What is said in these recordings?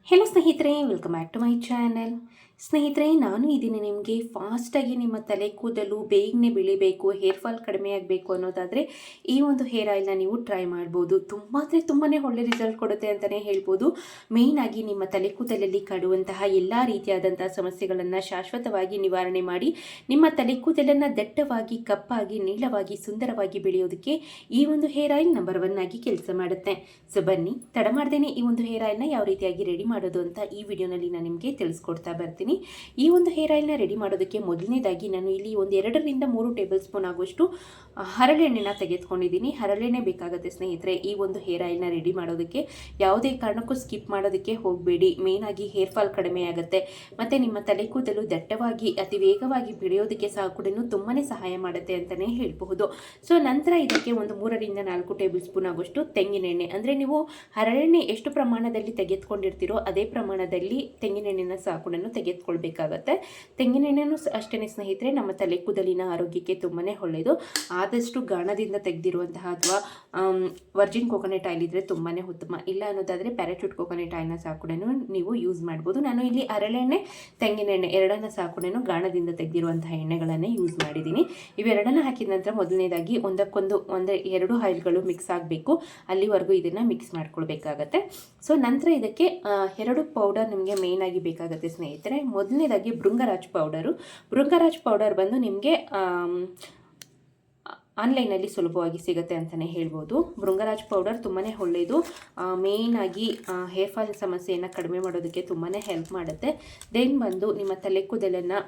Hello ಸ್ನೇಹಿತರೆ, welcome back to my channel. ಸ್ನೇಹಿತರೆ, ನಾನು ಈ ದಿನ ನಿಮಗೆ ಫಾಸ್ಟಾಗಿ ನಿಮ್ಮ ತಲೆ ಕೂದಲು ಬೇಗನೆ ಬೆಳಿಬೇಕು, ಹೇರ್ ಫಾಲ್ ಕಡಿಮೆ ಆಗಬೇಕು ಅನ್ನೋದಾದರೆ ಈ ಒಂದು ಹೇರ್ ಆಯಿಲ್ನ ನೀವು ಟ್ರೈ ಮಾಡ್ಬೋದು. ತುಂಬ ಅಂದರೆ ತುಂಬಾ ಒಳ್ಳೆ ರಿಸಲ್ಟ್ ಕೊಡುತ್ತೆ ಅಂತಲೇ ಹೇಳ್ಬೋದು. ಮೇಯ್ನಾಗಿ ನಿಮ್ಮ ತಲೆ ಕೂದಲಲ್ಲಿ ಕಾಡುವಂತಹ ಎಲ್ಲ ರೀತಿಯಾದಂತಹ ಸಮಸ್ಯೆಗಳನ್ನು ಶಾಶ್ವತವಾಗಿ ನಿವಾರಣೆ ಮಾಡಿ ನಿಮ್ಮ ತಲೆ ಕೂದಲನ್ನು ದಟ್ಟವಾಗಿ, ಕಪ್ಪಾಗಿ, ನೀಳವಾಗಿ, ಸುಂದರವಾಗಿ ಬೆಳೆಯೋದಕ್ಕೆ ಈ ಒಂದು ಹೇರ್ ಆಯಿಲ್ ನಂಬರ್ 1 ಆಗಿ ಕೆಲಸ ಮಾಡುತ್ತೆ. ಸೊ ಬನ್ನಿ, ತಡ ಮಾಡ್ದೇನೆ ಈ ಒಂದು ಹೇರ್ ಆಯಿಲ್ನ ಯಾವ ರೀತಿಯಾಗಿ ರೆಡಿ ಮಾಡೋದು ಅಂತ ಈ ವಿಡಿಯೋನಲ್ಲಿ ನಾನು ನಿಮಗೆ ತಿಳಿಸ್ಕೊಡ್ತಾ ಬರ್ತೀನಿ. ಈ ಒಂದು ಹೇರ್ ಆಯಿಲ್ನ ರೆಡಿ ಮಾಡೋದಕ್ಕೆ ಮೊದಲನೇದಾಗಿ ನಾನು ಇಲ್ಲಿ ಒಂದು 2ರಿಂದ 3 ಟೇಬಲ್ ಸ್ಪೂನ್ ಆಗುವಷ್ಟು ಹರಳೆಣ್ಣೆನ ತೆಗೆದುಕೊಂಡಿದ್ದೀನಿ. ಹರಳೆಣ್ಣೆ ಬೇಕಾಗುತ್ತೆ ಸ್ನೇಹಿತರೆ ಈ ಒಂದು ಹೇರ್ ಆಯಿಲ್ನ ರೆಡಿ ಮಾಡೋದಕ್ಕೆ. ಯಾವುದೇ ಕಾರಣಕ್ಕೂ ಸ್ಕಿಪ್ ಮಾಡೋದಕ್ಕೆ ಹೋಗಬೇಡಿ. ಮೇಯ್ನಾಗಿ ಹೇರ್ ಫಾಲ್ ಕಡಿಮೆ ಆಗುತ್ತೆ ಮತ್ತು ನಿಮ್ಮ ತಲೆ ಕೂದಲು ದಟ್ಟವಾಗಿ ಅತಿ ವೇಗವಾಗಿ ಬೆಳೆಯೋದಕ್ಕೆ ಸಹ ಕೂಡ ತುಂಬಾ ಸಹಾಯ ಮಾಡುತ್ತೆ ಅಂತಲೇ ಹೇಳಬಹುದು. ಸೊ ನಂತರ ಇದಕ್ಕೆ ಒಂದು 3ರಿಂದ 4 ಟೇಬಲ್ ಸ್ಪೂನ್ ಆಗುವಷ್ಟು ತೆಂಗಿನೆಣ್ಣೆ, ಅಂದರೆ ನೀವು ಹರಳೆಣ್ಣೆ ಎಷ್ಟು ಪ್ರಮಾಣದಲ್ಲಿ ತೆಗೆದುಕೊಂಡಿರ್ತೀರೋ ಅದೇ ಪ್ರಮಾಣದಲ್ಲಿ ತೆಂಗಿನೆಣ್ಣೆನ ಸಹ ಕೂಡ ತೆಗೆದುಕೊಳ್ಬೇಕಾಗತ್ತೆ. ತೆಂಗಿನೆಣ್ಣೆನೂ ಅಷ್ಟೇ ಸ್ನೇಹಿತರೆ, ನಮ್ಮ ತಲೆ ಕೂದಲಿನ ಆರೋಗ್ಯಕ್ಕೆ ತುಂಬಾ ಒಳ್ಳೆಯದು. ಆದಷ್ಟು ಗಾಣದಿಂದ ತೆಗೆದಿರುವಂತಹ ಅಥವಾ ವರ್ಜಿನ್ ಕೋಕೋನಟ್ ಆಯಿಲ್ ಇದ್ದರೆ ತುಂಬಾ ಉತ್ತಮ. ಇಲ್ಲ ಅನ್ನೋದಾದರೆ ಪ್ಯಾರಾಚೂಟ್ ಕೋಕೋನಟ್ ಆಯಿಲ್ನ ಸಹ ಕೂಡ ನೀವು ಯೂಸ್ ಮಾಡ್ಬೋದು. ನಾನು ಇಲ್ಲಿ ಹರಳೆಣ್ಣೆ, ತೆಂಗಿನೆಣ್ಣೆ ಎರಡನ್ನ ಸಹ ಕೂಡ ಗಾಣದಿಂದ ತೆಗೆದಿರುವಂತಹ ಎಣ್ಣೆಗಳನ್ನೇ ಯೂಸ್ ಮಾಡಿದ್ದೀನಿ. ಇವೆರಡನ್ನ ಹಾಕಿದ ನಂತರ ಮೊದಲನೇದಾಗಿ ಒಂದಕ್ಕೊಂದು 2 ಆಯಿಲ್ಗಳು ಮಿಕ್ಸ್ ಆಗಬೇಕು, ಅಲ್ಲಿವರೆಗೂ ಇದನ್ನು ಮಿಕ್ಸ್ ಮಾಡ್ಕೊಳ್ಬೇಕಾಗತ್ತೆ. ಸೊ ನಂತರ ಇದಕ್ಕೆ 2 ಪೌಡರ್ ನಿಮಗೆ ಮೇಯ್ನ್ ಆಗಿ ಬೇಕಾಗುತ್ತೆ ಸ್ನೇಹಿತರೆ. ಮೊದಲನೇದಾಗಿ ಭೃಂಗರಾಜ್ ಪೌಡರ್ ಬಂದು ನಿಮಗೆ ಆನ್ಲೈನಲ್ಲಿ ಸುಲಭವಾಗಿ ಸಿಗುತ್ತೆ ಅಂತಲೇ ಹೇಳ್ಬೋದು. ಭೃಂಗರಾಜ್ ಪೌಡರ್ ತುಂಬಾ ಒಳ್ಳೆಯದು. ಮೇಯ್ನಾಗಿ ಹೇರ್ ಫಾಲ್ ಸಮಸ್ಯೆಯನ್ನು ಕಡಿಮೆ ಮಾಡೋದಕ್ಕೆ ತುಂಬಾ ಹೆಲ್ಪ್ ಮಾಡುತ್ತೆ. ದೆನ್ ಬಂದು ನಿಮ್ಮ ತಲೆ ಕೂದಲನ್ನು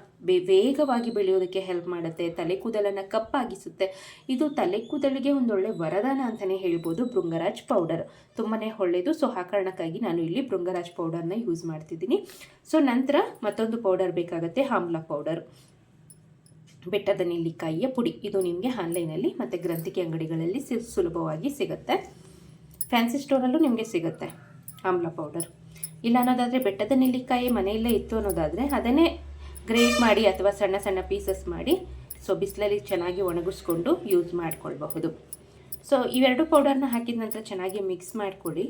ವೇಗವಾಗಿ ಬೆಳೆಯೋದಕ್ಕೆ ಹೆಲ್ಪ್ ಮಾಡುತ್ತೆ. ತಲೆ ಕೂದಲನ್ನು ಕಪ್ಪಾಗಿಸುತ್ತೆ. ಇದು ತಲೆ ಕೂದಲಿಗೆ ಒಂದೊಳ್ಳೆ ವರದಾನ ಅಂತಲೇ ಹೇಳ್ಬೋದು. ಭೃಂಗರಾಜ್ ಪೌಡರ್ ತುಂಬಾ ಒಳ್ಳೆಯದು. ಸೊ ಆ ಕಾರಣಕ್ಕಾಗಿ ನಾನು ಇಲ್ಲಿ ಭೃಂಗರಾಜ್ ಪೌಡರ್ನ ಯೂಸ್ ಮಾಡ್ತಿದ್ದೀನಿ. ಸೊ ನಂತರ ಮತ್ತೊಂದು ಪೌಡರ್ ಬೇಕಾಗುತ್ತೆ, ಆಮ್ಲ ಪೌಡರ್, ಬೆಟ್ಟದ ನೆಲ್ಲಿಕಾಯಿಯ ಪುಡಿ. ಇದು ನಿಮಗೆ ಆನ್ಲೈನಲ್ಲಿ ಮತ್ತು ಗ್ರಂಥಿಕೆ ಅಂಗಡಿಗಳಲ್ಲಿ ಸುಲಭವಾಗಿ ಸಿಗುತ್ತೆ. ಫ್ಯಾನ್ಸಿ ಸ್ಟೋರಲ್ಲೂ ನಿಮಗೆ ಸಿಗುತ್ತೆ ಆಮ್ಲ ಪೌಡರ್. ಇಲ್ಲ ಅನ್ನೋದಾದರೆ ಬೆಟ್ಟದ ನೆಲ್ಲಿಕಾಯಿ ಮನೆಯಲ್ಲೇ ಇತ್ತು ಅನ್ನೋದಾದರೆ ಅದನ್ನೇ ಗ್ರೇಟ್ ಮಾಡಿ ಅಥವಾ ಸಣ್ಣ ಸಣ್ಣ ಪೀಸಸ್ ಮಾಡಿ ಸೊ ಬಿಸಿಲಲ್ಲಿ ಚೆನ್ನಾಗಿ ಒಣಗಿಸ್ಕೊಂಡು ಯೂಸ್ ಮಾಡ್ಕೊಳ್ಬಹುದು. ಸೊ ಇವೆರಡು ಪೌಡರ್ನ ಹಾಕಿದ ನಂತರ ಚೆನ್ನಾಗಿ ಮಿಕ್ಸ್ ಮಾಡಿಕೊಡಿ.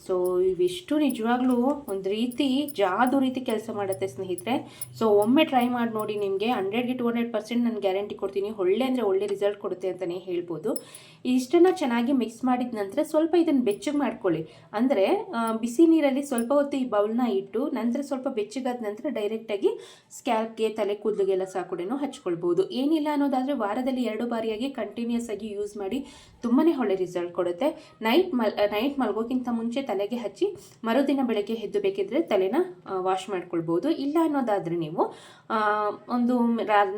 ಸೊ ಇವಿಷ್ಟು ನಿಜವಾಗ್ಲೂ ಒಂದು ರೀತಿ ಜಾದು ರೀತಿ ಕೆಲಸ ಮಾಡುತ್ತೆ ಸ್ನೇಹಿತರೆ. ಸೊ ಒಮ್ಮೆ ಟ್ರೈ ಮಾಡಿ ನೋಡಿ, ನಿಮಗೆ 100ಗೆ 200% ನಾನು ಗ್ಯಾರಂಟಿ ಕೊಡ್ತೀನಿ. ಒಳ್ಳೆ ರಿಸಲ್ಟ್ ಕೊಡುತ್ತೆ ಅಂತಲೇ ಹೇಳ್ಬೋದು. ಇಷ್ಟನ್ನು ಚೆನ್ನಾಗಿ ಮಿಕ್ಸ್ ಮಾಡಿದ ನಂತರ ಸ್ವಲ್ಪ ಇದನ್ನು ಬೆಚ್ಚಗೆ ಮಾಡ್ಕೊಳ್ಳಿ. ಅಂದರೆ ಬಿಸಿ ನೀರಲ್ಲಿ ಸ್ವಲ್ಪ ಹೊತ್ತು ಈ ಬೌಲ್ನ ಇಟ್ಟು ನಂತರ ಸ್ವಲ್ಪ ಬೆಚ್ಚಗಾದ ನಂತರ ಡೈರೆಕ್ಟಾಗಿ ಸ್ಕ್ಯಾಲ್ಪ್ಗೆ, ತಲೆ ಕೂದಲಿಗೆಲ್ಲ ಸಹ ಕೂಡ ಹಚ್ಕೊಳ್ಬೋದು. ಏನಿಲ್ಲ ಅನ್ನೋದಾದರೆ ವಾರದಲ್ಲಿ 2 ಬಾರಿಯಾಗಿ ಕಂಟಿನ್ಯೂಸ್ ಆಗಿ ಯೂಸ್ ಮಾಡಿ ತುಂಬಾ ಒಳ್ಳೆ ರಿಸಲ್ಟ್ ಕೊಡುತ್ತೆ. ನೈಟ್ ಮಲ್ಗೋಕ್ಕಿಂತ ಮುಂಚೆ ತಲೆಗೆ ಹಚ್ಚಿ ಮರುದಿನ ಬೆಳಗ್ಗೆ ಎದ್ದು ಬೇಕಿದ್ರೆ ತಲೆನ ವಾಶ್ ಮಾಡ್ಕೊಳ್ಬೋದು. ಇಲ್ಲ ಅನ್ನೋದಾದರೆ ನೀವು ಒಂದು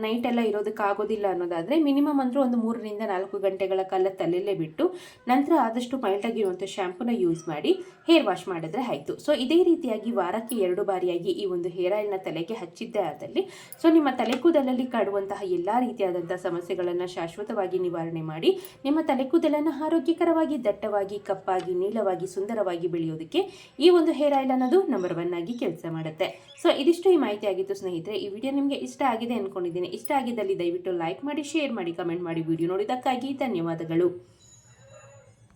ನೈಟೆಲ್ಲ ಇರೋದಕ್ಕಾಗೋದಿಲ್ಲ ಅನ್ನೋದಾದರೆ ಮಿನಿಮಮ್ ಅಂದರೆ ಒಂದು 3ರಿಂದ 4 ಗಂಟೆಗಳ ಕಾಲ ತಲೆಯಲ್ಲೇ ಬಿಟ್ಟು ನಂತರ ಆದಷ್ಟು ಮೈಲ್ಡಾಗಿರುವಂಥ ಶ್ಯಾಂಪೂನ ಯೂಸ್ ಮಾಡಿ ಹೇರ್ ವಾಶ್ ಮಾಡಿದ್ರೆ ಆಯಿತು. ಸೊ ಇದೇ ರೀತಿಯಾಗಿ ವಾರಕ್ಕೆ 2 ಬಾರಿಯಾಗಿ ಈ ಒಂದು ಹೇರ್ ಆಯಿಲ್ನ ತಲೆಗೆ ಹಚ್ಚಿದ್ದೇ ಆದಲ್ಲಿ ಸೊ ನಿಮ್ಮ ತಲೆ ಕೂದಲಲ್ಲಿ ಕಾಡುವಂತಹ ಎಲ್ಲ ರೀತಿಯಾದಂಥ ಸಮಸ್ಯೆಗಳನ್ನು ಶಾಶ್ವತವಾಗಿ ನಿವಾರಣೆ ಮಾಡಿ ನಿಮ್ಮ ತಲೆ ಕೂದಲನ್ನು ಆರೋಗ್ಯಕರವಾಗಿ, ದಟ್ಟವಾಗಿ, ಕಪ್ಪಾಗಿ, ನೀಳವಾಗಿ, ಸುಂದರವಾಗಿ ಬೆಳೆಯೋದಕ್ಕೆ ಈ ಒಂದು ಹೇರ್ ಆಯಿಲ್ ಅನ್ನೋದು ನಂಬರ್ 1 ಆಗಿ ಕೆಲಸ ಮಾಡುತ್ತೆ. ಸೊ ಇದಿಷ್ಟು ಈ ಮಾಹಿತಿ ಆಗಿತ್ತು ಸ್ನೇಹಿತರೆ. ಈ ವಿಡಿಯೋ ನಿಮಗೆ ಇಷ್ಟ ಆಗಿದೆ ಅಂದ್ಕೊಂಡಿದ್ದೀನಿ. ಇಷ್ಟ ಆಗಿದ್ದಲ್ಲಿ ದಯವಿಟ್ಟು ಲೈಕ್ ಮಾಡಿ, ಶೇರ್ ಮಾಡಿ, ಕಮೆಂಟ್ ಮಾಡಿ. ವಿಡಿಯೋ ನೋಡಿದ್ದಕ್ಕಾಗಿ ಧನ್ಯವಾದಗಳು.